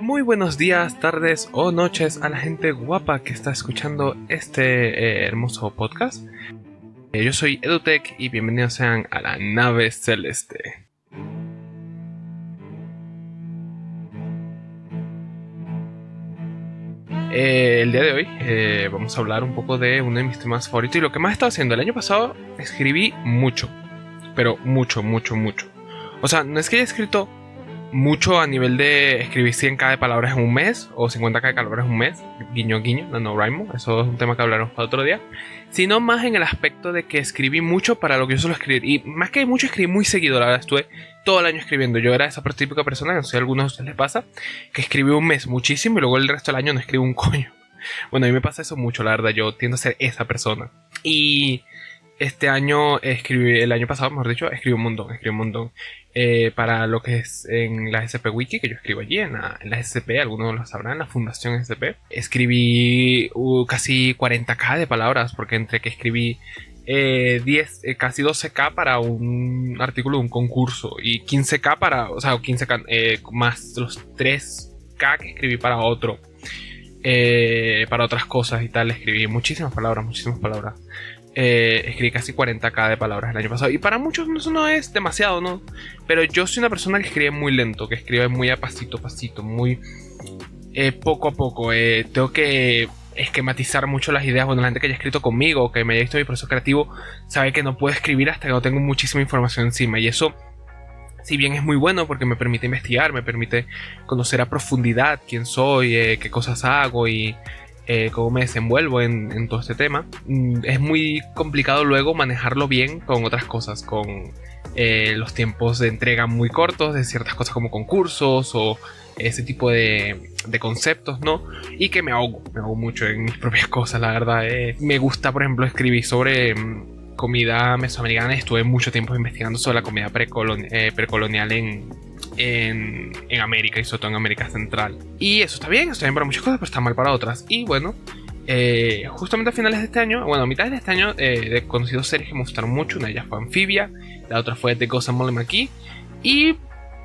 Muy buenos días, tardes o noches a la gente guapa que está escuchando este hermoso podcast. Yo soy EduTech y bienvenidos sean a la nave celeste. El día de hoy vamos a hablar un poco de uno de mis temas favoritos y lo que más he estado haciendo. El año pasado escribí mucho, pero mucho. O sea, no es que haya escrito mucho a nivel de escribir 100k de palabras en un mes o 50k de palabras en un mes, guiño, no rhymo, eso es un tema que hablaremos para otro día, sino más en el aspecto de que escribí mucho para lo que yo suelo escribir, y más que mucho escribí muy seguido, la verdad, estuve todo el año escribiendo. Yo era esa típica persona, que no sé si a algunos de ustedes les pasa, que escribí un mes muchísimo y luego el resto del año no escribo un coño. Bueno, a mí me pasa eso mucho, la verdad, yo tiendo a ser esa persona. Y este año el año pasado, mejor dicho, escribí un montón. Para lo que es en la SCP Wiki, que yo escribo allí, en la SCP, algunos lo sabrán, en la Fundación SCP. Escribí casi 40k de palabras, porque entre que escribí casi 12k para un artículo de un concurso y 15k o sea, 15k más los 3k que escribí para otro. Para otras cosas y tal, escribí muchísimas palabras. Escribí casi 40k de palabras el año pasado. Y para muchos eso no es demasiado, ¿no? Pero yo soy una persona que escribe muy lento, que escribe muy a pasito, muy poco a poco. Tengo que esquematizar mucho las ideas. Bueno, la gente que haya escrito conmigo, que me haya visto mi proceso creativo, sabe que no puedo escribir hasta que no tengo muchísima información encima. Y eso, si bien es muy bueno porque me permite investigar, me permite conocer a profundidad quién soy, qué cosas hago y cómo me desenvuelvo en todo este tema, es muy complicado luego manejarlo bien con otras cosas, con los tiempos de entrega muy cortos de ciertas cosas como concursos o ese tipo de conceptos, ¿no? Y que me ahogo mucho en mis propias cosas, la verdad. Me gusta, por ejemplo, escribir sobre comida mesoamericana. Estuve mucho tiempo investigando sobre la comida precolonial en América y sobre todo en América Central. Y eso está bien para muchas cosas, pero está mal para otras. Y bueno, justamente a finales de este año, bueno, a mitad de este año, he conocido series que me gustaron mucho. Una de ellas fue Amphibia, la otra fue The Ghost and Molly McKee. Y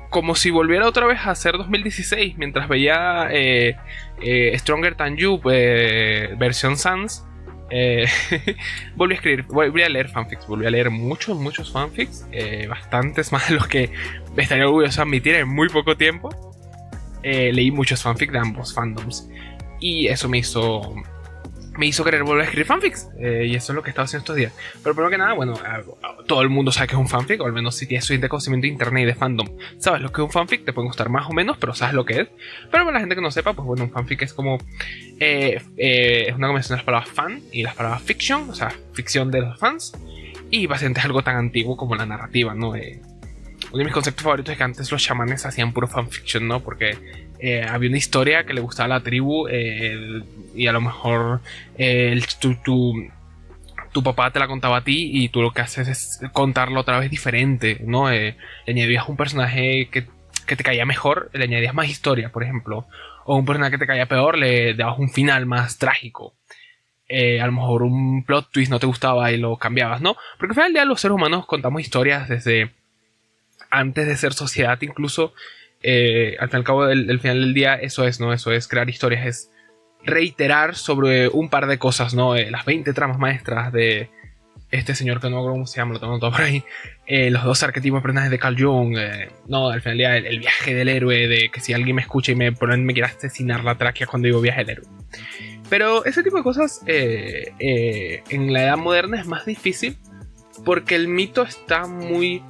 como si volviera otra vez a ser 2016, mientras veía Stronger Than You, versión Sans, volví a leer fanfics, volví a leer muchos fanfics, bastantes más de los que estaría orgulloso de admitir en muy poco tiempo. Leí muchos fanfics de ambos fandoms y eso me hizo querer volver a escribir fanfics, y eso es lo que he estado haciendo estos días. Pero primero que nada, bueno, todo el mundo sabe que es un fanfic, o al menos si tienes suficiente conocimiento de internet y de fandom, sabes lo que es un fanfic. Te puede gustar más o menos, pero sabes lo que es. Pero para la gente que no sepa, pues bueno, un fanfic es como es una combinación de las palabras fan y las palabras fiction, o sea, ficción de los fans, y básicamente es algo tan antiguo como la narrativa, ¿no? Uno de mis conceptos favoritos es que antes los chamanes hacían puro fanfiction, ¿no? Porque había una historia que le gustaba a la tribu, y a lo mejor tu papá te la contaba a ti y tú lo que haces es contarlo otra vez diferente, ¿no? Le añadías un personaje que te caía mejor, le añadías más historia, por ejemplo, o un personaje que te caía peor, le dabas un final más trágico. A lo mejor un plot twist no te gustaba y lo cambiabas, ¿no? Porque al final del día los seres humanos contamos historias desde antes de ser sociedad, incluso. Al fin y al cabo del final del día eso es, ¿no? Eso es crear historias, es reiterar sobre un par de cosas, ¿no? Las 20 tramas maestras de este señor que no me acuerdo cómo se llama, lo tengo todo por ahí. Los 2 arquetipos de personajes de Carl Jung, no, al final del día el viaje del héroe, de que si alguien me escucha y me quiere asesinar la tráquea cuando digo viaje del héroe. Pero ese tipo de cosas en la edad moderna es más difícil porque el mito está muy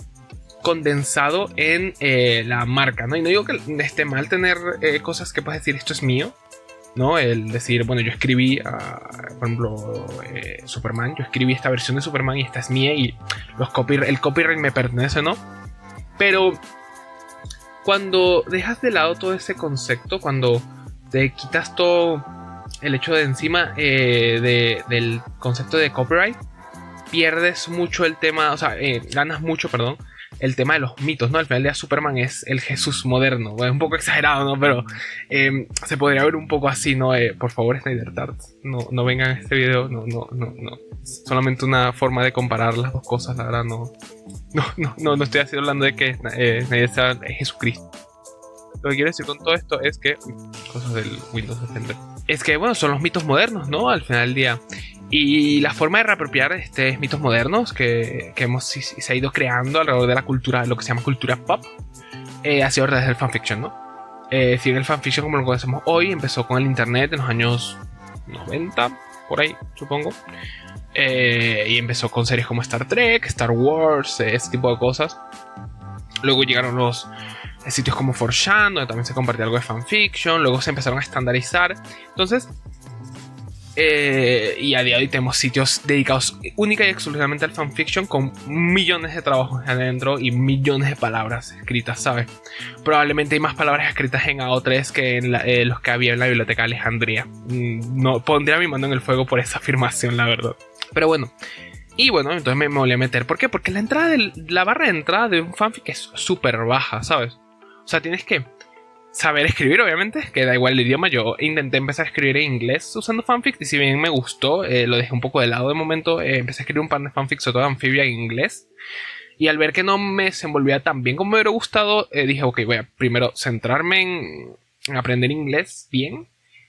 condensado en la marca, ¿no? Y no digo que esté mal tener cosas que puedes decir esto es mío, ¿no? El decir, bueno, yo escribí por ejemplo Superman, yo escribí esta versión de Superman y esta es mía y el copyright me pertenece, ¿no? Pero cuando dejas de lado todo ese concepto, cuando te quitas todo el hecho de encima del concepto de copyright, pierdes mucho el tema, o sea, ganas mucho, perdón, el tema de los mitos, ¿no? Al final del día Superman es el Jesús moderno. Es un poco exagerado, ¿no? Pero se podría ver un poco así, ¿no? Por favor, Snyder Tarts, no vengan a este video. No. Solamente una forma de comparar las dos cosas, la verdad. No estoy así hablando de que Snyder sea Jesucristo. Lo que quiero decir con todo esto es que... cosas del Windows Defender. Es que, bueno, son los mitos modernos, ¿no? Al final del día. Y la forma de reapropiar estos mitos modernos que se ha ido creando alrededor de la cultura, lo que se llama cultura pop, ha sido desde el fanfiction, ¿no? Si bien el fanfiction como lo conocemos hoy empezó con el internet en los años 90, por ahí, supongo. Y empezó con series como Star Trek, Star Wars, ese tipo de cosas. Luego llegaron los sitios como 4chan, donde también se compartía algo de fanfiction. Luego se empezaron a estandarizar. Entonces, y a día de hoy tenemos sitios dedicados única y exclusivamente al fanfiction, con millones de trabajos adentro y millones de palabras escritas, ¿sabes? Probablemente hay más palabras escritas en AO3 que en los que había en la biblioteca de Alejandría. No pondría mi mano en el fuego por esa afirmación, la verdad. Pero bueno. Y bueno, entonces me volví a meter. ¿Por qué? Porque la barra de entrada de un fanfic es súper baja, ¿sabes? O sea, tienes que saber escribir, obviamente, que da igual el idioma. Yo intenté empezar a escribir en inglés usando fanfics, y si bien me gustó, lo dejé un poco de lado de momento. Empecé a escribir un par de fanfics, sobre todo de Amphibia, en inglés. Y al ver que no me desenvolvía tan bien como me hubiera gustado, dije, ok, voy a primero centrarme en aprender inglés bien,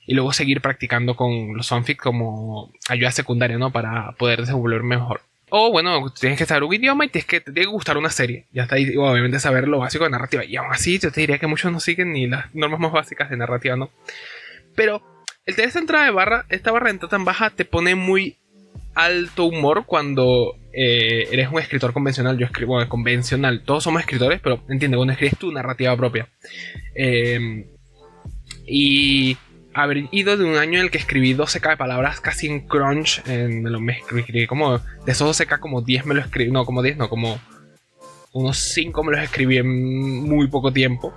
y luego seguir practicando con los fanfics como ayuda secundaria, ¿no? Para poder desenvolverme mejor. O bueno, tienes que saber un idioma y te tiene que gustar una serie. Ya está ahí, obviamente, saber lo básico de narrativa. Y aún así, yo te diría que muchos no siguen ni las normas más básicas de narrativa, ¿no? Pero el tener esta entrada de barra, esta barra de entrada tan baja, te pone muy alto humor cuando eres un escritor convencional. Yo escribo, bueno, convencional. Todos somos escritores, pero entiende, cuando escribes tu narrativa propia. Y haber ido de un año en el que escribí 12k de palabras casi en crunch, me escribí como de esos 12k, como 10 me lo escribí, no, como 10, no, como unos 5 me los escribí en muy poco tiempo,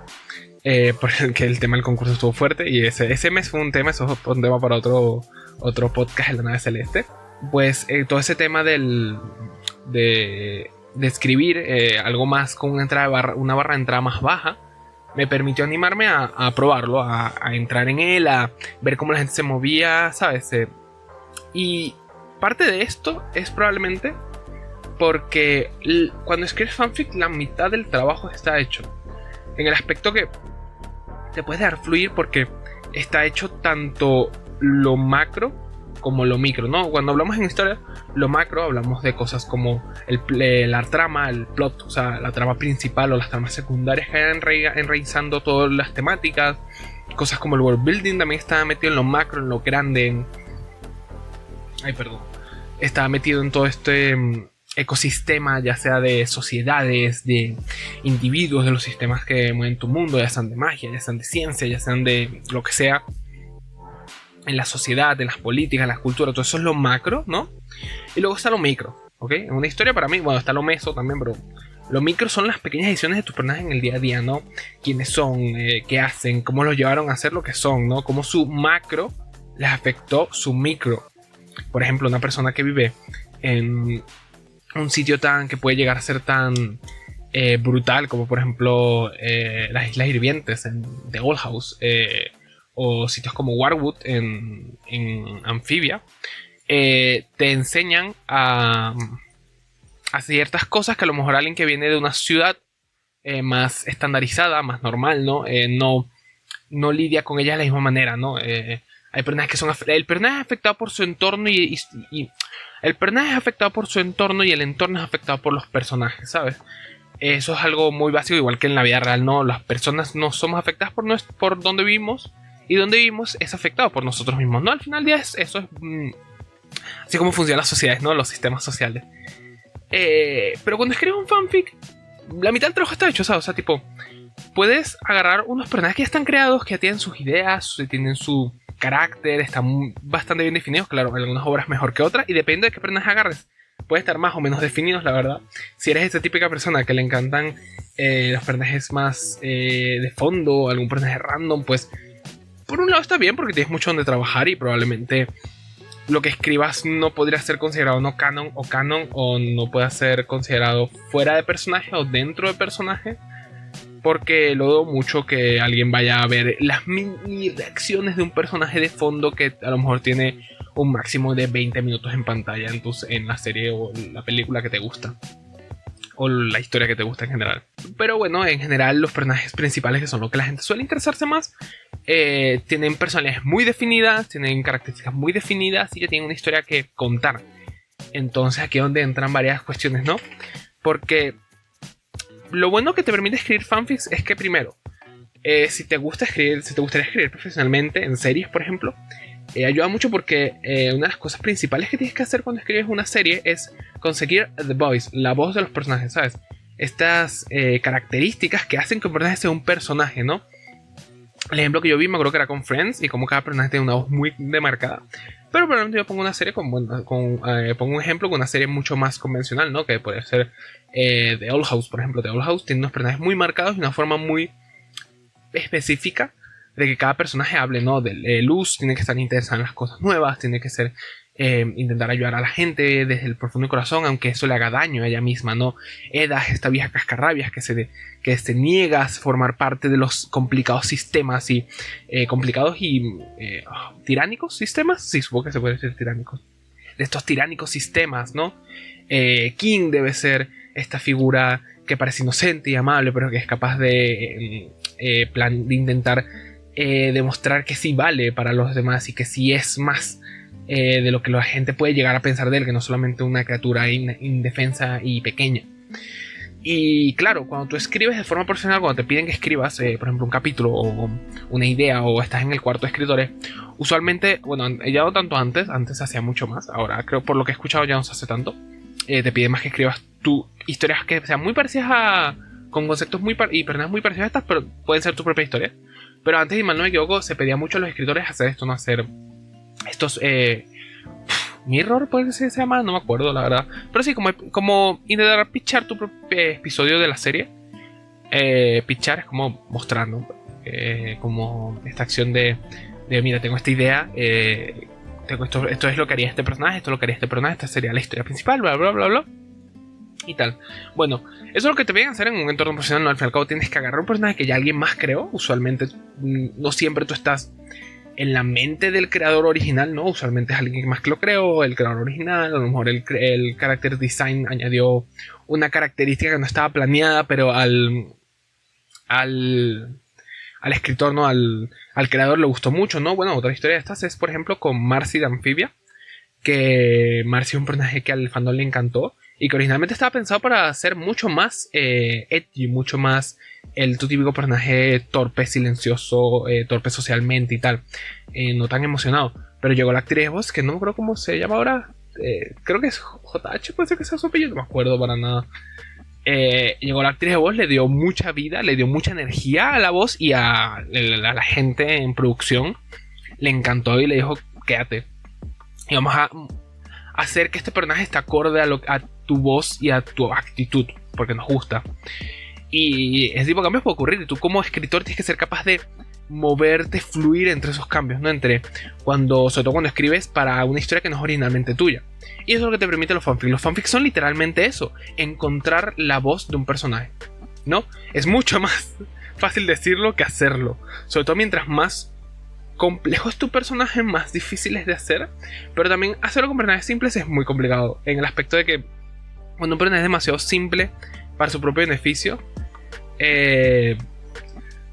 porque el tema del concurso estuvo fuerte, y ese mes fue un tema, eso es un tema para otro podcast, en la nave celeste. Pues todo ese tema de escribir algo más con una barra de entrada más baja, me permitió animarme a probarlo, a entrar en él, a ver cómo la gente se movía, ¿sabes? Y parte de esto es probablemente porque cuando escribes fanfic, la mitad del trabajo está hecho. En el aspecto que te puedes dejar fluir, porque está hecho tanto lo macro como lo micro, ¿no? Cuando hablamos en historia, lo macro hablamos de cosas como la trama, el plot, o sea, la trama principal o las tramas secundarias que vayan enraizando todas las temáticas. Cosas como el world building también estaba metido en lo macro, en lo grande. Estaba metido en todo este ecosistema, ya sea de sociedades, de individuos, de los sistemas que mueven tu mundo, ya sean de magia, ya sean de ciencia, ya sean de lo que sea. En la sociedad, en las políticas, en las culturas, todo eso es lo macro, ¿no? Y luego está lo micro, ¿ok? En una historia, para mí, bueno, está lo meso también, pero lo micro son las pequeñas decisiones de tus personajes en el día a día, ¿no? Quiénes son, qué hacen, cómo los llevaron a ser lo que son, ¿no? Cómo su macro les afectó su micro. Por ejemplo, una persona que vive en un sitio que puede llegar a ser tan brutal, como por ejemplo las Islas Hirvientes en The Old House, o sitios como Warwood en Amphibia, te enseñan a ciertas cosas que a lo mejor alguien que viene de una ciudad más estandarizada, más normal, ¿no? No lidia con ellas de la misma manera, ¿no? Hay personajes que son... El personaje es afectado por su entorno y el personaje es afectado por su entorno, y el entorno es afectado por los personajes, ¿sabes? Eso es algo muy básico, igual que en la vida real, ¿no? Las personas no somos afectadas por donde vivimos, y donde vivimos es afectado por nosotros mismos, ¿no? Al final del día eso es así como funcionan las sociedades, ¿no? Los sistemas sociales. Pero cuando escribes un fanfic, la mitad del trabajo está hecho, ¿sabes? O sea, tipo, puedes agarrar unos personajes que ya están creados, que ya tienen sus ideas, tienen su carácter, están bastante bien definidos. Claro, algunas obras mejor que otras, y depende de qué personaje agarres, puede estar más o menos definidos, la verdad. Si eres esa típica persona que le encantan los personajes más de fondo, algún personaje random, pues por un lado está bien, porque tienes mucho donde trabajar, y probablemente lo que escribas no podría ser considerado no canon, o no pueda ser considerado fuera de personaje o dentro de personaje, porque lo dudo mucho que alguien vaya a ver las mini reacciones de un personaje de fondo que a lo mejor tiene un máximo de 20 minutos en pantalla en la serie o en la película que te gusta. o la historia que te gusta en general. Pero bueno, en general los personajes principales, que son lo que la gente suele interesarse más, tienen personalidades muy definidas, tienen características muy definidas y ya tienen una historia que contar. Entonces aquí es donde entran varias cuestiones, ¿no? Porque lo bueno que te permite escribir fanfics es que primero, si te gustaría escribir profesionalmente en series, por ejemplo, ayuda mucho porque una de las cosas principales que tienes que hacer cuando escribes una serie es conseguir the voice, la voz de los personajes, ¿sabes? Estas características que hacen que un personaje sea un personaje, ¿no? El ejemplo que yo vi me acuerdo que era con Friends, y como cada personaje tiene una voz muy demarcada. Pero probablemente yo pongo una serie pongo un ejemplo con una serie mucho más convencional, ¿no? Que puede ser The Old House, por ejemplo. The Old House tiene unos personajes muy marcados y una forma muy específica de que cada personaje hable, ¿no? De Luz tiene que estar interesada en las cosas nuevas, tiene que ser intentar ayudar a la gente desde el profundo corazón, aunque eso le haga daño a ella misma, ¿no? Eda, esta vieja cascarrabias que se niega a formar parte de los complicados sistemas y tiránicos sistemas, sí, supongo que se puede decir tiránicos, de estos tiránicos sistemas, ¿no? King debe ser esta figura que parece inocente y amable, pero que es capaz de intentar demostrar que sí vale para los demás y que sí es más de lo que la gente puede llegar a pensar de él, que no solamente una criatura indefensa y pequeña. Y claro, cuando tú escribes de forma profesional, cuando te piden que escribas, por ejemplo, un capítulo o una idea, o estás en el cuarto de escritores, usualmente, bueno, ya no tanto antes se hacía mucho más, ahora creo por lo que he escuchado ya no se hace tanto, te piden más que escribas tú historias que sean muy parecidas con conceptos y personajes muy parecidos a estas, pero pueden ser tu propia historia. Pero antes, si mal no me equivoco, se pedía mucho a los escritores hacer esto, no hacer estos mirror, puede ser que se llama, no me acuerdo la verdad, pero sí, como intentar pitchar tu propio episodio de la serie. Pitchar es como mostrar, ¿no? Como esta acción de mira, tengo esta idea, esto es lo que haría este personaje, esto es lo que haría este personaje, esta sería la historia principal, bla bla bla bla y tal. Bueno, eso es lo que te vienen a hacer en un entorno profesional, ¿no? Al fin y al cabo tienes que agarrar un personaje que ya alguien más creó. Usualmente no siempre tú estás en la mente del creador original, ¿no? Usualmente es alguien más que lo creó, el creador original. A lo mejor el character design añadió una característica que no estaba planeada, pero al escritor, ¿no? Al creador le gustó mucho, ¿no? Bueno, otra historia de estas es, por ejemplo, con Marcy de Amphibia, que Marcy es un personaje que al fandom le encantó y que originalmente estaba pensado para ser mucho más edgy, mucho más tu típico personaje torpe, silencioso, torpe socialmente y tal, no tan emocionado. Pero llegó la actriz de voz, que no me acuerdo cómo se llama ahora, creo que es JH, puede ser que sea su apellido, no me acuerdo para nada. Llegó la actriz de voz, le dio mucha vida, le dio mucha energía a la voz, y a la gente en producción le encantó y le dijo, quédate. Y vamos a hacer que este personaje esté acorde a tu voz y a tu actitud, porque nos gusta. Y ese tipo de cambios puede ocurrir, y tú como escritor tienes que ser capaz de moverte, fluir entre esos cambios, ¿no? Sobre todo cuando escribes para una historia que no es originalmente tuya. Y eso es lo que te permite los fanfics. Los fanfics son literalmente eso, encontrar la voz de un personaje, ¿no? Es mucho más fácil decirlo que hacerlo. Sobre todo mientras más complejo es tu personaje, más difícil es de hacer. Pero también hacerlo con personajes simples es muy complicado, en el aspecto de que cuando un personaje es demasiado simple para su propio beneficio,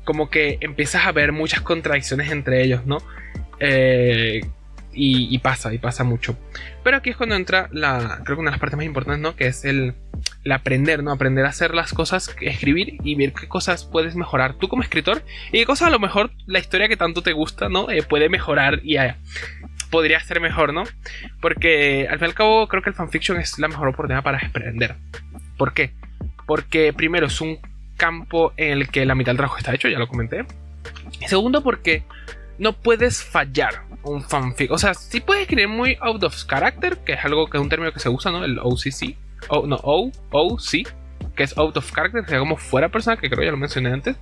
como que empiezas a ver muchas contradicciones entre ellos, ¿no? Y pasa mucho. Pero aquí es cuando entra creo que una de las partes más importantes, ¿no? Que es el aprender, ¿no? Aprender a hacer las cosas, escribir y ver qué cosas puedes mejorar tú como escritor, y qué cosas a lo mejor la historia que tanto te gusta, ¿no? Puede mejorar y podría ser mejor, ¿no? Porque al fin y al cabo creo que el fanfiction es la mejor oportunidad para aprender. ¿Por qué? Porque primero es un campo en el que la mitad del trabajo está hecho, ya lo comenté. Y segundo, porque no puedes fallar un fanfic. O sea, sí puedes escribir muy out of character, que es algo que es un término que se usa, ¿no? El OCC. OC, que es out of character, que sea como fuera persona, que creo ya lo mencioné antes.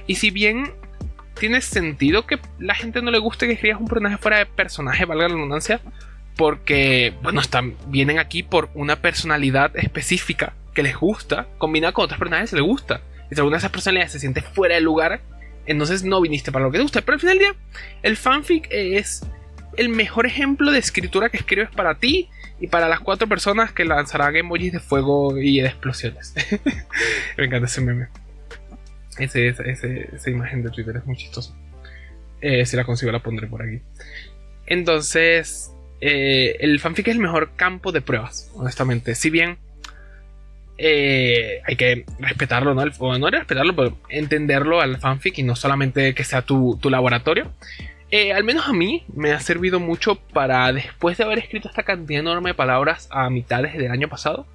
Y si bien tiene sentido que la gente no le guste que escribas un personaje fuera de personaje, valga la redundancia, porque, bueno, vienen aquí por una personalidad específica que les gusta, combinada con otras personajes que les gusta. Y si alguna de esas personalidades se siente fuera de lugar, entonces no viniste para lo que te gusta. Pero al final del día, el fanfic es el mejor ejemplo de escritura que escribes para ti y para las 4 personas que lanzarán emojis de fuego y de explosiones. Me encanta ese meme. Esa imagen de Twitter es muy chistosa. Si la consigo la pondré por aquí. Entonces, el fanfic es el mejor campo de pruebas, honestamente. Si bien hay que respetarlo, ¿no? O no respetarlo, pero entenderlo al fanfic y no solamente que sea tu laboratorio. Al menos a mí me ha servido mucho para, después de haber escrito esta cantidad enorme de palabras a mitades del año pasado,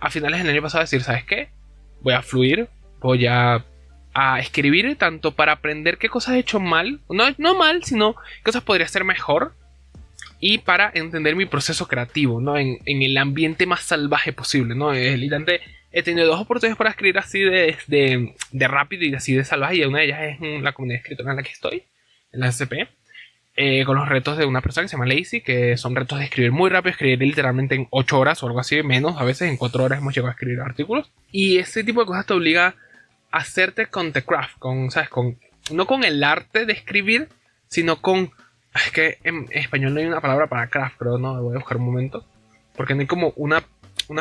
a finales del año pasado, decir, ¿sabes qué? Voy a fluir, voy a escribir tanto para aprender qué cosas he hecho mal, no mal, sino qué cosas podría hacer mejor, y para entender mi proceso creativo, ¿no? En el ambiente más salvaje posible, ¿no? Literalmente he tenido 2 oportunidades para escribir así de rápido y así de salvaje, y una de ellas es en la comunidad de escritora en la que estoy, en la SCP, con los retos de una persona que se llama Lazy, que son retos de escribir muy rápido, escribir literalmente en 8 horas o algo así, menos, a veces en 4 horas hemos llegado a escribir artículos, y ese tipo de cosas te obliga a hacerte con the craft, ¿sabes? No con el arte de escribir, sino con... Es que en español no hay una palabra para craft, pero no, voy a buscar un momento. Porque no hay como una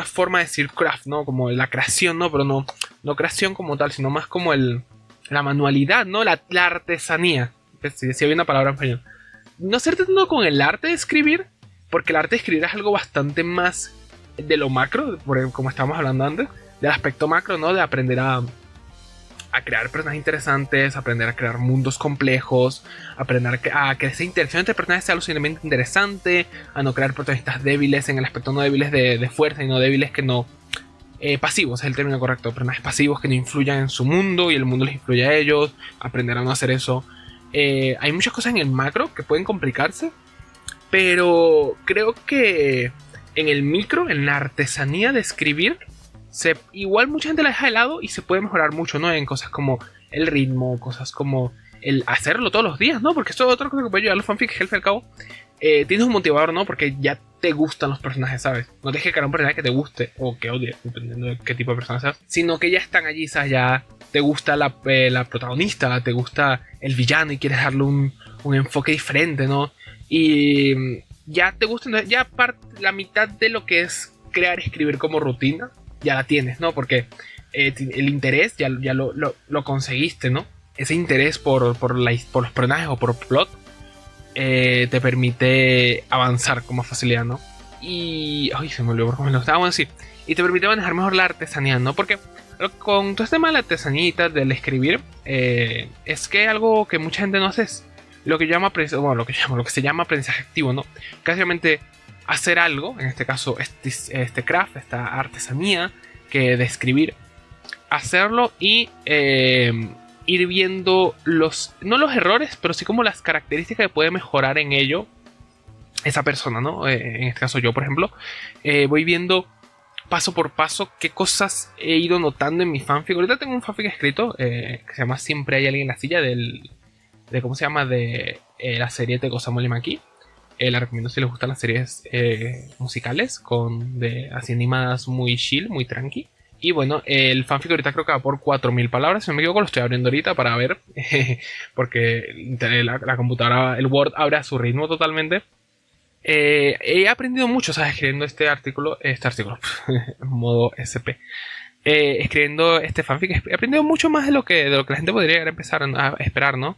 forma de decir craft, ¿no? Como la creación, ¿no? Pero no creación como tal, sino más como la manualidad, ¿no? La artesanía. Si había una palabra en español. No hacerte tanto con el arte de escribir, porque el arte de escribir es algo bastante más de lo macro, como estábamos hablando antes, del aspecto macro, ¿no? De aprender a crear personajes interesantes, aprender a crear mundos complejos, aprender a que esa interacción entre personajes sea lo suficientemente interesante, a no crear protagonistas débiles, en el aspecto no débiles de fuerza y no débiles que no... pasivos es el término correcto, personajes pasivos que no influyan en su mundo y el mundo les influye a ellos, aprender a no hacer eso. Hay muchas cosas en el macro que pueden complicarse, pero creo que en el micro, en la artesanía de escribir, igual mucha gente la deja de lado y se puede mejorar mucho, ¿no? En cosas como el ritmo, cosas como el hacerlo todos los días, ¿no? Porque esto es otra cosa que puede ayudar a los fanfics, que al fin y al cabo tienes un motivador, ¿no? Porque ya te gustan los personajes, ¿sabes? No tienes que crear un personaje que te guste o que odie, dependiendo de qué tipo de persona seas, sino que ya están allí, ¿sabes? Ya te gusta la protagonista, te gusta el villano y quieres darle un enfoque diferente, ¿no? Y ya te gusta, entonces ya la mitad de lo que es crear y escribir como rutina ya la tienes, ¿no? Porque el interés ya lo conseguiste, ¿no? Ese interés por los personajes o por plot te permite avanzar con más facilidad, ¿no? Y... Ay, se me olvidó por cómo lo estaba. Bueno, sí. Y te permite manejar mejor la artesanía, ¿no? Porque con todo este tema de la artesanía del escribir, es que algo que mucha gente no hace es lo que lo que se llama aprendizaje activo, ¿no? Casualmente hacer algo, en este caso este craft, esta artesanía que de escribir, hacerlo y ir viendo no los errores, pero sí como las características que puede mejorar en ello esa persona, ¿no? En este caso yo, por ejemplo, voy viendo paso por paso qué cosas he ido notando en mi fanfic. Ahorita tengo un fanfic escrito que se llama Siempre hay alguien en la silla, de ¿cómo se llama? De la serie de Osamu Maki. La recomiendo si les gustan las series musicales así animadas muy chill, muy tranqui. Y bueno, el fanfic ahorita creo que va por 4000 palabras, si no me equivoco, lo estoy abriendo ahorita para ver, porque la computadora, el Word abre a su ritmo totalmente. He aprendido mucho, ¿sabes? Escribiendo este artículo, en modo SP. Escribiendo este fanfic, he aprendido mucho más de lo que la gente podría empezar a esperar, ¿no?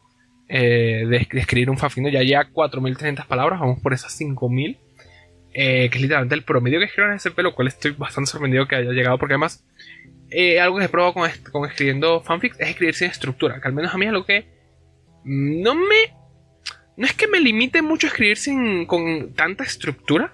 De escribir un fanfic, ¿no? Ya lleva 4300 palabras, vamos por esas 5000. Que es literalmente el promedio que escribo en SP, lo cual estoy bastante sorprendido que haya llegado, porque además algo que he probado con escribiendo fanfics es escribir sin estructura, que al menos a mí es algo que no es que me limite mucho a escribir con tanta estructura,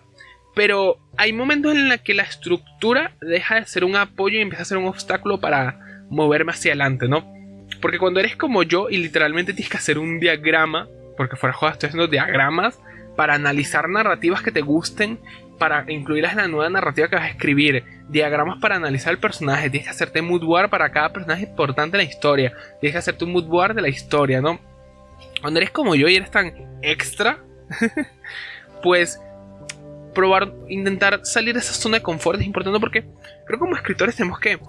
pero hay momentos en los que la estructura deja de ser un apoyo y empieza a ser un obstáculo para moverme hacia adelante, ¿no? Porque cuando eres como yo y literalmente tienes que hacer un diagrama, porque fuera de joda estoy haciendo diagramas para analizar narrativas que te gusten, para incluirlas en la nueva narrativa que vas a escribir, diagramas para analizar el personaje, tienes que hacerte mood board para cada personaje importante en la historia, tienes que hacerte un mood board de la historia, ¿no? Cuando eres como yo y eres tan extra, pues intentar salir de esa zona de confort es importante, porque creo que como escritores tenemos que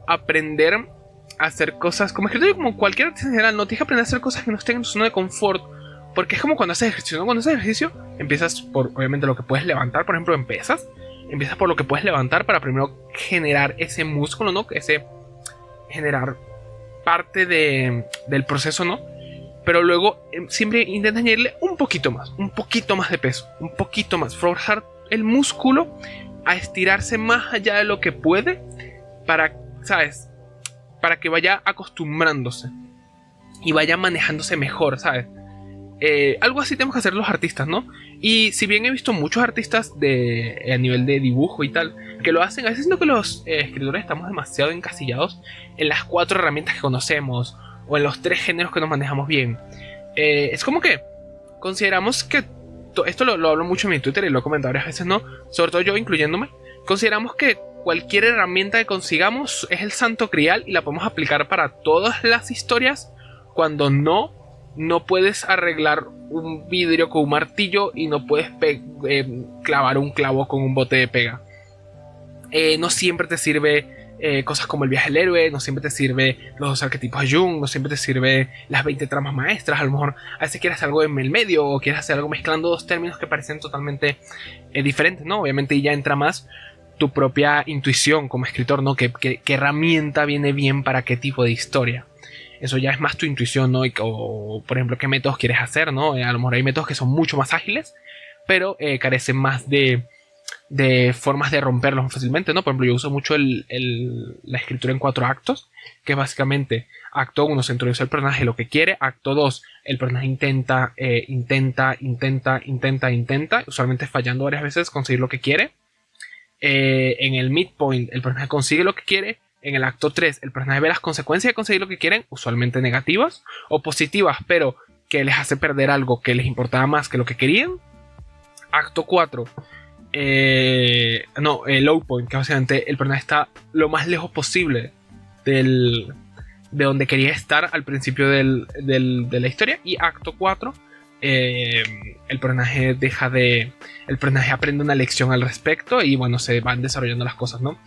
aprender a hacer cosas, como escritor y como cualquier artista en general, no tienes que aprender a hacer cosas que no estén en tu zona de confort, Porque es como cuando haces ejercicio, ¿no? Cuando haces ejercicio, empiezas por, obviamente, lo que puedes levantar, por ejemplo, en pesas. Empiezas por lo que puedes levantar para primero generar ese músculo, ¿no? Generar parte del proceso, ¿no? Pero luego siempre intentas añadirle un poquito más de peso, un poquito más. Forzar el músculo a estirarse más allá de lo que puede para, ¿sabes? Para que vaya acostumbrándose y vaya manejándose mejor, ¿sabes? Algo así tenemos que hacer los artistas, ¿no? Y si bien he visto muchos artistas a nivel de dibujo y tal, que lo hacen, a veces siento que los escritores estamos demasiado encasillados en las 4 herramientas que conocemos o en los 3 géneros que nos manejamos bien. Es como que consideramos que esto lo hablo mucho en mi Twitter y lo he comentado varias veces, ¿no? Sobre todo yo incluyéndome. Consideramos que cualquier herramienta que consigamos es el santo grial y la podemos aplicar para todas las historias, cuando no puedes arreglar un vidrio con un martillo y no puedes clavar un clavo con un bote de pega. No siempre te sirve cosas como el viaje del héroe, no siempre te sirve los 2 arquetipos de Jung, no siempre te sirve las 20 tramas maestras. A lo mejor a veces quieres hacer algo en el medio o quieres hacer algo mezclando 2 términos que parecen totalmente diferentes, ¿no? Obviamente ya entra más tu propia intuición como escritor, ¿no? ¿Qué herramienta viene bien para qué tipo de historia? Eso ya es más tu intuición, ¿no? O, por ejemplo, qué métodos quieres hacer, ¿no? A lo mejor hay métodos que son mucho más ágiles, pero carecen más de formas de romperlos más fácilmente, ¿no? Por ejemplo, yo uso mucho la escritura en 4 actos, que es básicamente acto 1 se introduce el personaje lo que quiere, acto 2 el personaje intenta, usualmente fallando varias veces conseguir lo que quiere. En el midpoint el personaje consigue lo que quiere. En el acto 3 el personaje ve las consecuencias de conseguir lo que quieren, usualmente negativas o positivas, pero que les hace perder algo que les importaba más que lo que querían. Acto 4 el low point, que básicamente el personaje está lo más lejos posible de donde quería estar al principio de la historia. Y acto 4 el personaje aprende una lección al respecto y bueno, se van desarrollando las cosas, ¿no?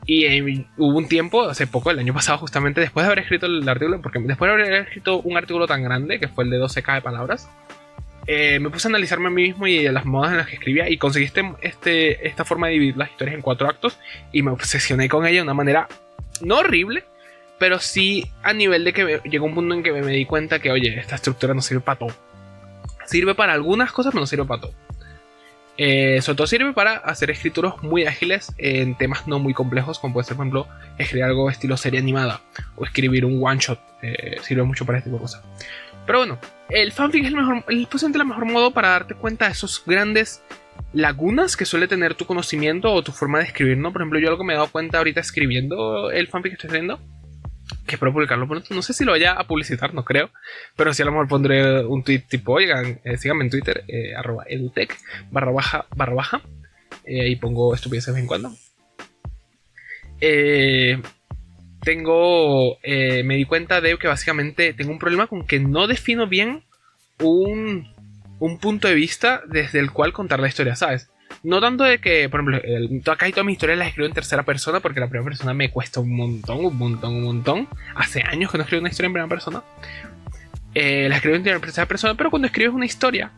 Y hubo un tiempo, hace poco, el año pasado justamente, después de haber escrito el artículo, porque después de haber escrito un artículo tan grande, que fue el de 12K de palabras, me puse a analizarme a mí mismo y las modas en las que escribía y conseguí esta forma de dividir las historias en 4 actos y me obsesioné con ella de una manera no horrible, pero sí a nivel de que llegó un punto en que me di cuenta que, oye, esta estructura no sirve para todo. Sirve para algunas cosas, pero no sirve para todo. Sobre todo sirve para hacer escrituras muy ágiles en temas no muy complejos, como puede ser, por ejemplo, escribir algo estilo serie animada o escribir un one shot. Sirve mucho para este tipo de cosas. Pero bueno, el fanfic es posiblemente el mejor modo para darte cuenta de esos grandes lagunas que suele tener tu conocimiento o tu forma de escribir, ¿no? Por ejemplo, yo algo que me he dado cuenta ahorita escribiendo el fanfic que estoy escribiendo, que espero publicarlo pronto, no sé si lo vaya a publicitar, no creo, pero sí a lo mejor pondré un tweet tipo, oigan, síganme en Twitter, @edutech _, ahí pongo estupideces de vez en cuando. Me di cuenta de que básicamente tengo un problema con que no defino bien un punto de vista desde el cual contar la historia, ¿sabes? No tanto de que, por ejemplo, acá y todas mis historias las escribo en tercera persona porque la primera persona me cuesta un montón. Hace años que no escribo una historia en primera persona. La escribo en tercera persona, pero cuando escribes una historia,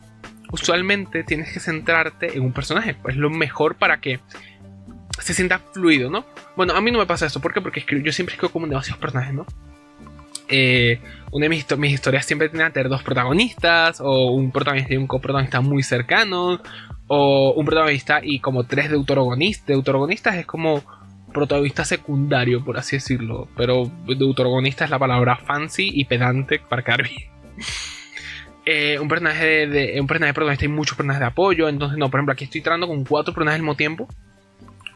usualmente tienes que centrarte en un personaje. Pues lo mejor para que se sienta fluido, ¿no? Bueno, a mí no me pasa esto. ¿Por qué? Porque yo siempre escribo como demasiados personajes, ¿no? Una de mis historias siempre tiene que tener 2 protagonistas, o un protagonista y un coprotagonista muy cercanos, o un protagonista y como 3 deuterogonistas. Deuterogonistas es como protagonista secundario, por así decirlo, pero deuterogonista es la palabra fancy y pedante para quedar bien. Un personaje protagonista y muchos personajes de apoyo. Entonces no, por ejemplo, aquí estoy tratando con 4 personajes al mismo tiempo,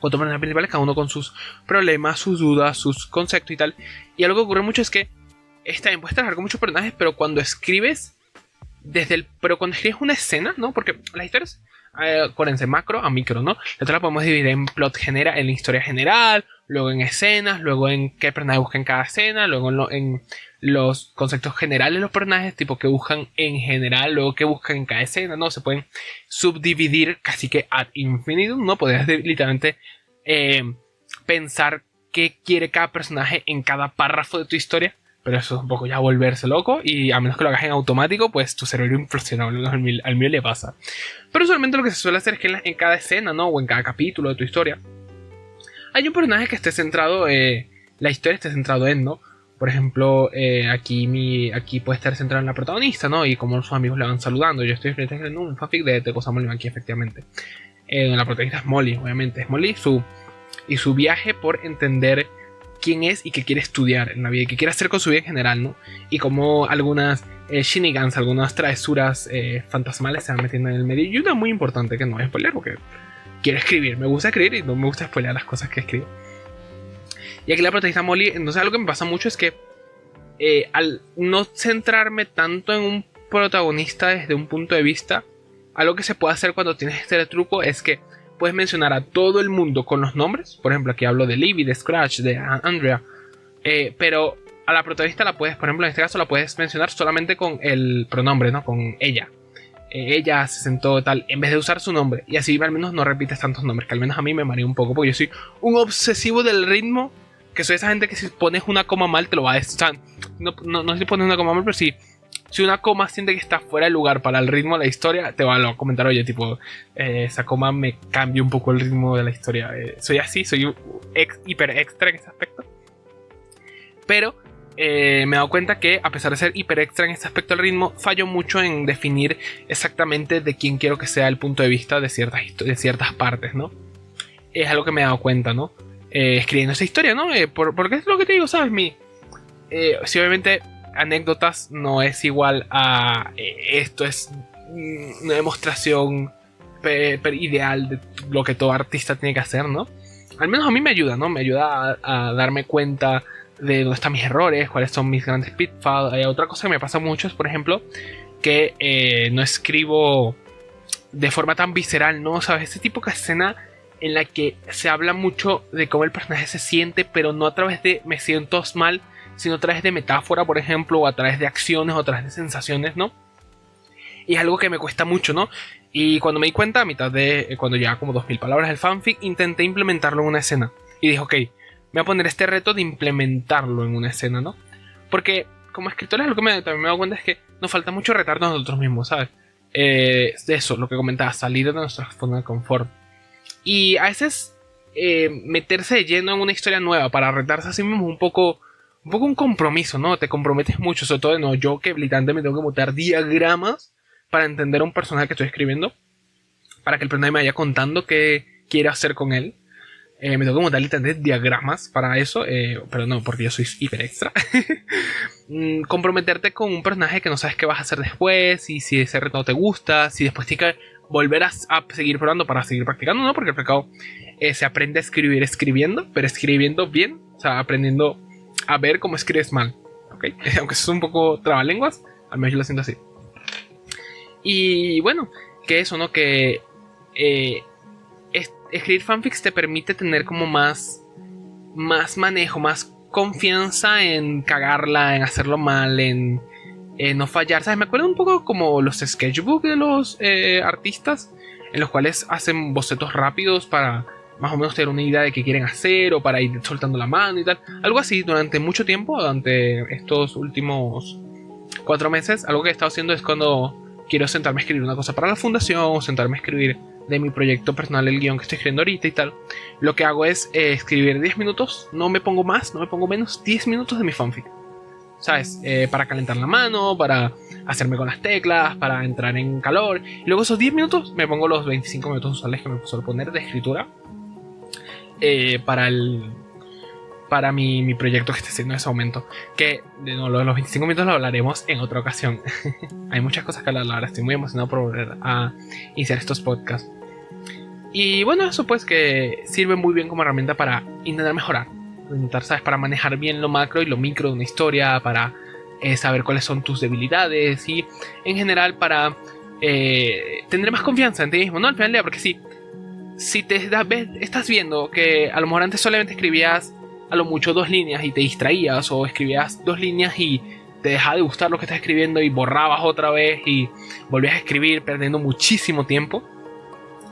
4 personajes principales, cada uno con sus problemas, sus dudas, sus conceptos y tal. Y algo que ocurre mucho es que puedes trabajar con muchos personajes, pero cuando escribes cuando escribes una escena, ¿no? Porque las historias, acuérdense, macro a micro, ¿no? Nosotros la podemos dividir en plot general, en la historia general, luego en escenas, luego en qué personaje busca en cada escena, luego en los conceptos generales de los personajes, tipo que buscan en general, luego que buscan en cada escena, ¿no? Se pueden subdividir casi que ad infinitum, ¿no? Podrías literalmente pensar qué quiere cada personaje en cada párrafo de tu historia. pero eso es un poco ya volverse loco, y a menos que lo hagas en automático, pues tu cerebro impresiona, al mío le pasa. Pero usualmente lo que se suele hacer es que en cada escena, ¿no? O en cada capítulo de tu historia, hay un personaje que esté centrado, la historia esté centrado en, ¿no? Por ejemplo, aquí puede estar centrado en la protagonista, ¿no? Y cómo sus amigos le van saludando. Yo estoy escribiendo un fanfic de Cosa Molly aquí, efectivamente. La protagonista es Molly, obviamente. Es Molly y su viaje por entender quién es y qué quiere estudiar en la vida y qué quiere hacer con su vida en general, ¿no? Y cómo algunas shenanigans, algunas travesuras fantasmales se van metiendo en el medio. Y una muy importante que no voy a spoiler porque quiero escribir. Me gusta escribir y no me gusta spoilear las cosas que escribo. Y aquí la protagonista Molly, entonces algo que me pasa mucho es que al no centrarme tanto en un protagonista desde un punto de vista, algo que se puede hacer cuando tienes este truco es que puedes mencionar a todo el mundo con los nombres. Por ejemplo, aquí hablo de Libby, de Scratch, de Andrea. Pero a la protagonista la puedes, por ejemplo, en este caso la puedes mencionar solamente con el pronombre, ¿no? Con ella. Ella se sentó tal, en vez de usar su nombre. Y así al menos no repites tantos nombres, que al menos a mí me mareó un poco, porque yo soy un obsesivo del ritmo, que soy esa gente que si pones una coma mal te lo va a decir. O sea, no si pones una coma mal, pero si una coma siente que está fuera de lugar para el ritmo de la historia, te va a comentar, oye, tipo, esa coma me cambia un poco el ritmo de la historia. Soy así, soy hiper extra en ese aspecto. Pero me he dado cuenta que a pesar de ser hiper extra en este aspecto del ritmo, fallo mucho en definir exactamente de quién quiero que sea el punto de vista de ciertas partes, ¿no? Es algo que me he dado cuenta, ¿no? Escribiendo esa historia, ¿no? Porque es lo que te digo, ¿sabes? Si obviamente anécdotas no es igual a esto es una demostración ideal de lo que todo artista tiene que hacer, ¿no? Al menos a mí me ayuda, ¿no? Me ayuda a darme cuenta de dónde están mis errores, cuáles son mis grandes pitfalls. Otra cosa que me pasa mucho es, por ejemplo, que no escribo de forma tan visceral, ¿no? ¿Sabes? Ese tipo de escena en la que se habla mucho de cómo el personaje se siente, pero no a través de me siento mal, sino a través de metáfora, por ejemplo, o a través de acciones, o a través de sensaciones, ¿no? Y es algo que me cuesta mucho, ¿no? Y cuando me di cuenta, a mitad de cuando llevaba como 2000 palabras el fanfic, intenté implementarlo en una escena. Y dije, ok, me voy a poner este reto de implementarlo en una escena, ¿no? Porque como escritores lo que también me he dado cuenta es que nos falta mucho retarnos a nosotros mismos, ¿sabes? Eso, lo que comentaba, salir de nuestra zona de confort. Y a veces meterse de lleno en una historia nueva para retarse a sí mismo es un poco un compromiso, ¿no? Te comprometes mucho, sobre todo no, yo que literalmente me tengo que montar diagramas para entender a un personaje que estoy escribiendo, para que el personaje me vaya contando qué quiero hacer con él. Me tengo que montar literalmente diagramas para eso, pero no, porque yo soy hiper extra. Comprometerte con un personaje que no sabes qué vas a hacer después, y si ese reto no te gusta, si después tienes que volver a seguir probando para seguir practicando, ¿no? Porque al mercado se aprende a escribir escribiendo, pero escribiendo bien, o sea, aprendiendo a ver cómo escribes mal, ¿ok? Aunque eso es un poco trabalenguas, al menos yo lo siento así. Y bueno, que eso, ¿no? Que escribir fanfics te permite tener como más manejo, más confianza en cagarla, en hacerlo mal, en no fallar. ¿Sabes? Me acuerdo un poco como los sketchbooks de los artistas, en los cuales hacen bocetos rápidos para más o menos tener una idea de qué quieren hacer, o para ir soltando la mano y tal. Algo así durante mucho tiempo, durante estos últimos 4 meses. Algo que he estado haciendo es cuando quiero sentarme a escribir una cosa para la fundación, o sentarme a escribir de mi proyecto personal, el guión que estoy escribiendo ahorita y tal. Lo que hago es escribir 10 minutos, no me pongo más, no me pongo menos, 10 minutos de mi fanfic, ¿sabes? Para calentar la mano, para hacerme con las teclas, para entrar en calor. Y luego esos 10 minutos me pongo los 25 minutos usuales que me suelo poner de escritura para mi proyecto que estoy haciendo en ese momento. Que no, los 25 minutos lo hablaremos en otra ocasión. Hay muchas cosas que hablar, estoy muy emocionado por volver a iniciar estos podcasts. Y bueno, eso pues que sirve muy bien como herramienta para intentar mejorar. Intentar, ¿sabes? Para manejar bien lo macro y lo micro de una historia, para saber cuáles son tus debilidades, y en general para tener más confianza en ti mismo, ¿no? Al final del día, porque si estás viendo que a lo mejor antes solamente escribías a lo mucho 2 líneas y te distraías, o escribías 2 líneas y te dejaba de gustar lo que estás escribiendo y borrabas otra vez y volvías a escribir perdiendo muchísimo tiempo,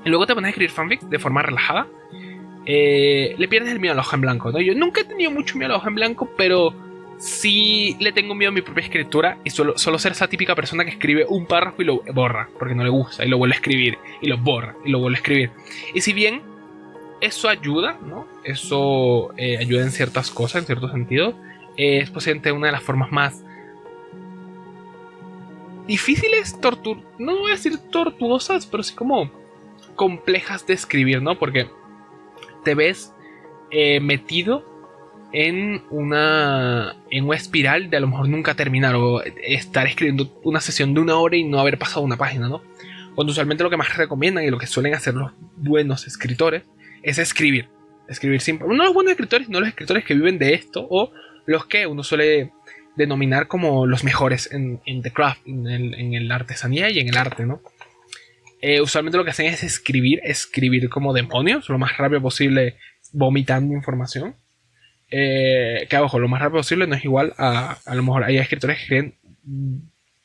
y luego te pones a escribir fanfic de forma relajada, le pierdes el miedo a la hoja en blanco, ¿no? Yo nunca he tenido mucho miedo a la hoja en blanco, pero sí le tengo miedo a mi propia escritura y suelo ser esa típica persona que escribe un párrafo y lo borra porque no le gusta, y lo vuelve a escribir y lo borra y lo vuelve a escribir. Y si bien eso ayuda, ¿no? Eso ayuda en ciertas cosas, en cierto sentido, es posiblemente una de las formas más difíciles, no voy a decir tortuosas, pero sí como complejas de escribir, ¿no? Porque te ves metido en una espiral de a lo mejor nunca terminar, o estar escribiendo una sesión de 1 hora y no haber pasado una página, ¿no? Cuando usualmente lo que más recomiendan y lo que suelen hacer los buenos escritores es escribir siempre. No los buenos escritores, no los escritores que viven de esto, o los que uno suele denominar como los mejores en the craft, en la artesanía y en el arte, ¿no? Usualmente lo que hacen es escribir como demonios, lo más rápido posible, vomitando información. Que ojo, lo más rápido posible no es igual a lo mejor hay escritores que escriben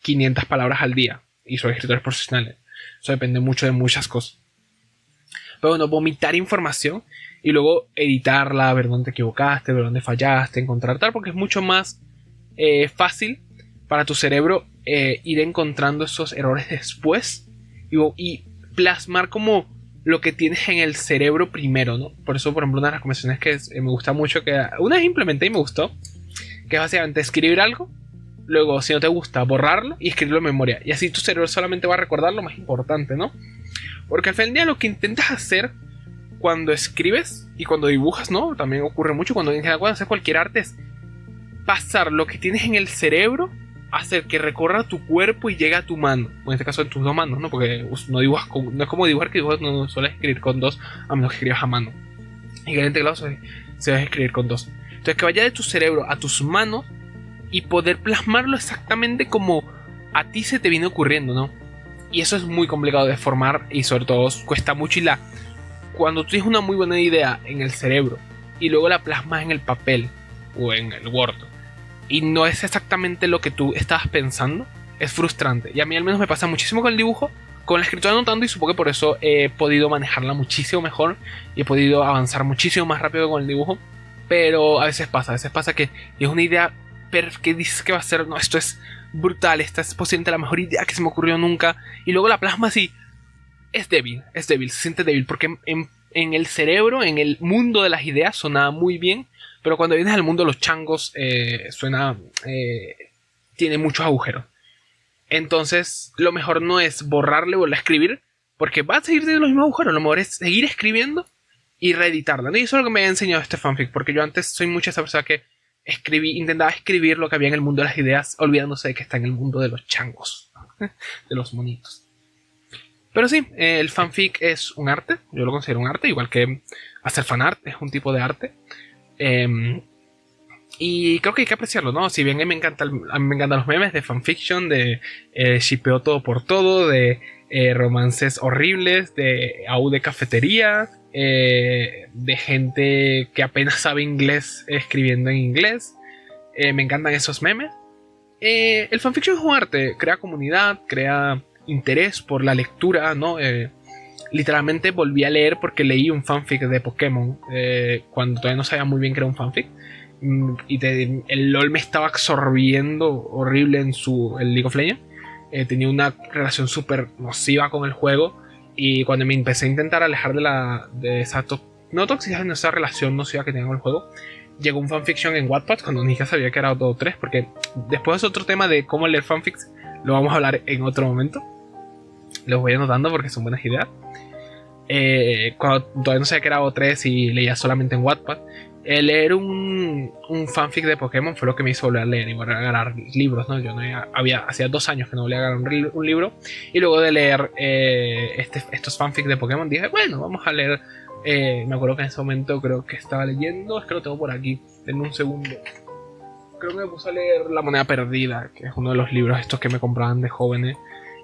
500 palabras al día y son escritores profesionales. Eso depende mucho de muchas cosas. Pero bueno, vomitar información y luego editarla, ver dónde te equivocaste, ver dónde fallaste, encontrar tal, porque es mucho más fácil para tu cerebro ir encontrando esos errores después y plasmar como lo que tienes en el cerebro primero, ¿no? Por eso, por ejemplo, una de las recomendaciones que me gusta mucho, que una vez implementé y me gustó, que es básicamente escribir algo, luego, si no te gusta, borrarlo y escribirlo en memoria. Y así tu cerebro solamente va a recordar lo más importante, ¿no? Porque al final del día lo que intentas hacer cuando escribes y cuando dibujas, ¿no? También ocurre mucho cuando haces cualquier arte, es pasar lo que tienes en el cerebro, hacer que recorra tu cuerpo y llegue a tu mano. En este caso en tus dos manos, ¿no? Porque no dibujas no es como dibujar, que dibujas no sueles escribir con dos, a menos que escribas a mano. Y que en teclado se va a escribir con dos. Entonces que vaya de tu cerebro a tus manos y poder plasmarlo exactamente como a ti se te viene ocurriendo, ¿no? Y eso es muy complicado de formar y sobre todo cuesta mucho. Y cuando tú tienes una muy buena idea en el cerebro y luego la plasmas en el papel o en el Word y no es exactamente lo que tú estabas pensando, es frustrante. Y a mí al menos me pasa muchísimo con el dibujo, con la escritura no tanto, y supongo que por eso he podido manejarla muchísimo mejor y he podido avanzar muchísimo más rápido con el dibujo. Pero a veces pasa que es una idea que dices que va a ser, no, esto es brutal, esta es posiblemente la mejor idea que se me ocurrió nunca, y luego la plasmas y es débil, se siente débil, porque en el cerebro, en el mundo de las ideas sonaba muy bien, pero cuando vienes al mundo de los changos tiene muchos agujeros. Entonces lo mejor no es borrarle o volver a escribir, porque va a seguir teniendo los mismos agujeros. Lo mejor es seguir escribiendo y reeditarla, ¿no? Y eso es lo que me ha enseñado este fanfic, porque yo antes soy mucha esa persona que intentaba escribir lo que había en el mundo de las ideas, olvidándose de que está en el mundo de los changos, de los monitos. Pero sí, el fanfic es un arte, yo lo considero un arte, igual que hacer fanart es un tipo de arte. Y creo que hay que apreciarlo, ¿no? Si bien a mí me encantan los memes de fanfiction, de shipeo todo por todo, de romances horribles, de de cafetería, de gente que apenas sabe inglés escribiendo en inglés. Me encantan esos memes. El fanfiction es un arte, crea comunidad, crea interés por la lectura, ¿no? Literalmente volví a leer porque leí un fanfic de Pokémon cuando todavía no sabía muy bien que era un fanfic. Y el LOL me estaba absorbiendo horrible en el League of Legends. Tenía una relación súper nociva con el juego. Y cuando me empecé a intentar alejar de esa no toxicidad, en esa relación nociva que tenía con el juego, llegó un fanfiction en Wattpad cuando ni siquiera sabía que era Todo 3. Porque después es otro tema de cómo leer fanfics. Lo vamos a hablar en otro momento. Los voy anotando porque son buenas ideas. Cuando todavía no sabía que era O3 y leía solamente en Wattpad, leer un fanfic de Pokémon fue lo que me hizo volver a leer y volver a agarrar libros, ¿no? Yo hacía 2 años que no volvía a agarrar un libro, y luego de leer estos fanfics de Pokémon dije, bueno, vamos a leer. Me acuerdo que en ese momento creo que estaba leyendo, es que lo tengo por aquí, en un segundo. Creo que me puse a leer La Moneda Perdida, que es uno de los libros estos que me compraban de jóvenes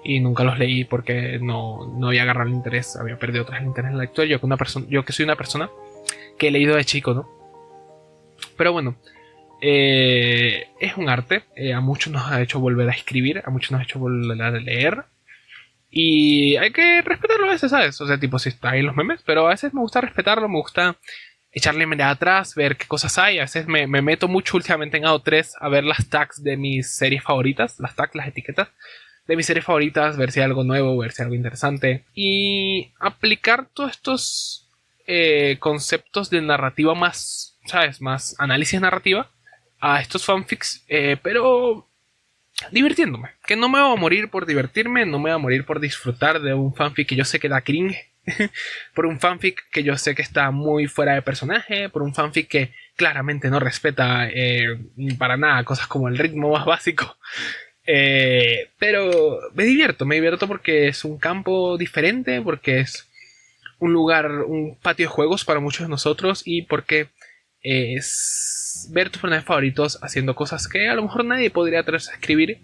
y nunca los leí porque no había agarrado el interés, había perdido otra vez el interés en la lectura. Yo que soy una persona que he leído de chico, ¿no? Pero bueno, es un arte, a muchos nos ha hecho volver a escribir, a muchos nos ha hecho volver a leer, y hay que respetarlo a veces, ¿sabes? O sea, tipo, si está ahí los memes, pero a veces me gusta respetarlo, me gusta echarle mirada atrás, ver qué cosas hay. A veces me meto mucho últimamente en AO3 a ver las tags de mis series favoritas, las tags, las etiquetas de mis series favoritas, ver si hay algo nuevo, ver si hay algo interesante y aplicar todos estos conceptos de narrativa más, ¿sabes? Más análisis narrativa a estos fanfics, pero divirtiéndome. Que no me voy a morir por divertirme, no me voy a morir por disfrutar de un fanfic que yo sé que da cringe, por un fanfic que yo sé que está muy fuera de personaje, por un fanfic que claramente no respeta para nada cosas como el ritmo más básico. Pero me divierto porque es un campo diferente, porque es un lugar, un patio de juegos para muchos de nosotros y porque es ver tus personajes favoritos haciendo cosas que a lo mejor nadie podría atreverse a escribir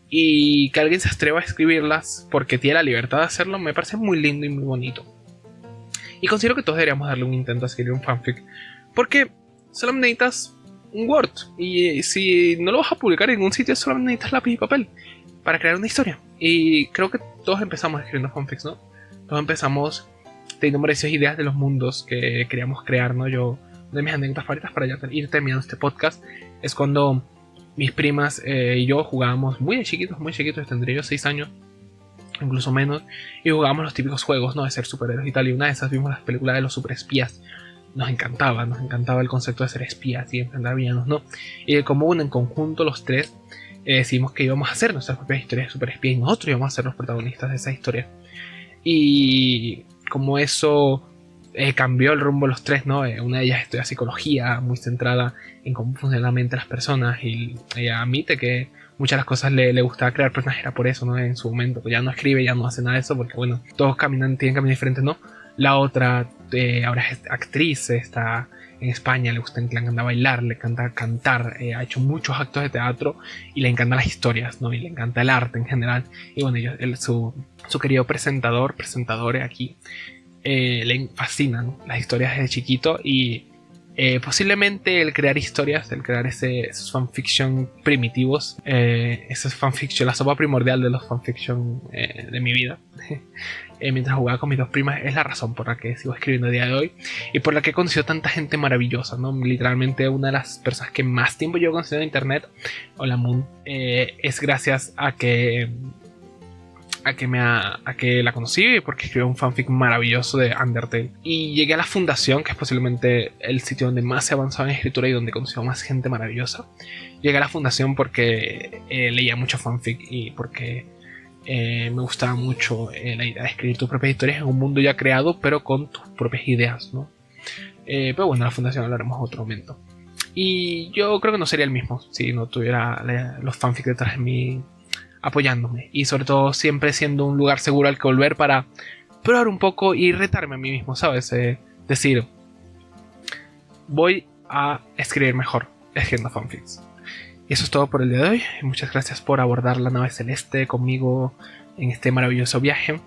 y que alguien se atreva a escribirlas porque tiene la libertad de hacerlo, me parece muy lindo y muy bonito. Y considero que todos deberíamos darle un intento a escribir un fanfic porque solamente necesitas un Word y si no lo vas a publicar en ningún sitio solamente necesitas lápiz y papel para crear una historia. Y creo que todos empezamos escribiendo fanfics, ¿no? Todos empezamos teniendo parecidas ideas de los mundos que queríamos crear, ¿no? Una de mis anécdotas favoritas para ya ir terminando este podcast es cuando mis primas y yo jugábamos muy chiquitos, tendría yo 6 años, incluso menos, y jugábamos los típicos juegos, ¿no? De ser superhéroes y tal, y una de esas vimos las películas de los superespías. Nos encantaba el concepto de ser espías y enfrentar villanos, ¿no? Y de cómo en conjunto los tres decidimos que íbamos a hacer nuestras propias historias de superespías y nosotros íbamos a ser los protagonistas de esa historia. Y como eso cambió el rumbo de los tres, ¿no? Una de ellas estudia psicología, muy centrada en cómo funciona la mente de las personas, y ella admite que muchas de las cosas le gustaba crear personajes, era por eso, ¿no? En su momento, pues ya no escribe, ya no hace nada de eso, porque bueno, todos tienen caminos diferentes, ¿no? La otra ahora es actriz, está en España, le encanta bailar, le encanta cantar, ha hecho muchos actos de teatro y le encantan las historias, ¿no? Y le encanta el arte en general. Y bueno, su querido presentador aquí, le fascinan, ¿no? Las historias desde chiquito y posiblemente el crear historias, el crear esos fanfiction primitivos, esos fanfiction, la sopa primordial de los fanfiction de mi vida. Mientras jugaba con mis dos primas, es la razón por la que sigo escribiendo a día de hoy y por la que he conocido tanta gente maravillosa, ¿no? Literalmente una de las personas que más tiempo yo he conocido en internet, Hola Moon, es gracias a que la conocí, porque escribió un fanfic maravilloso de Undertale. Y llegué a la fundación, que es posiblemente el sitio donde más he avanzado en escritura y donde he conocido más gente maravillosa. Llegué a la fundación porque leía mucho fanfic y porque me gustaba mucho la idea de escribir tus propias historias en un mundo ya creado, pero con tus propias ideas, ¿no? Pero bueno, la fundación hablaremos en otro momento. Y yo creo que no sería el mismo si no tuviera los fanfics detrás de mí apoyándome, y sobre todo siempre siendo un lugar seguro al que volver para probar un poco y retarme a mí mismo, ¿sabes? Decir, voy a escribir mejor escribiendo fanfics. Y eso es todo por el día de hoy. Muchas gracias por abordar la nave celeste conmigo en este maravilloso viaje,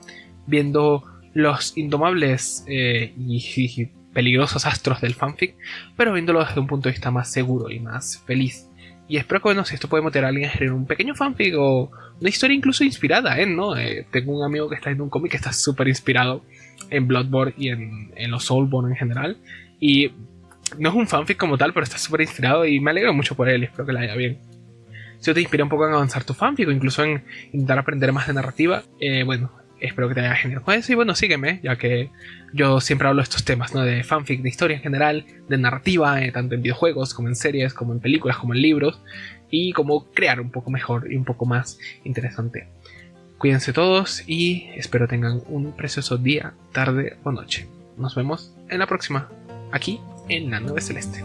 viendo los indomables y peligrosos astros del fanfic, pero viéndolo desde un punto de vista más seguro y más feliz. Y espero que, bueno, si esto puede motivar a alguien a escribir un pequeño fanfic o una historia incluso inspirada, ¿no? Tengo un amigo que está haciendo un cómic que está súper inspirado en Bloodborne y en los Soulborne en general. Y no es un fanfic como tal, pero está súper inspirado y me alegro mucho por él y espero que le vaya bien. Si te inspira un poco en avanzar tu fanfic o incluso en intentar aprender más de narrativa, bueno, espero que te vaya genial con eso. Y bueno, sígueme, ya que yo siempre hablo de estos temas, ¿no? De fanfic, de historia en general, de narrativa, tanto en videojuegos como en series, como en películas, como en libros, y cómo crear un poco mejor y un poco más interesante. Cuídense todos y espero tengan un precioso día, tarde o noche. Nos vemos en la próxima, aquí en la Nave Celeste.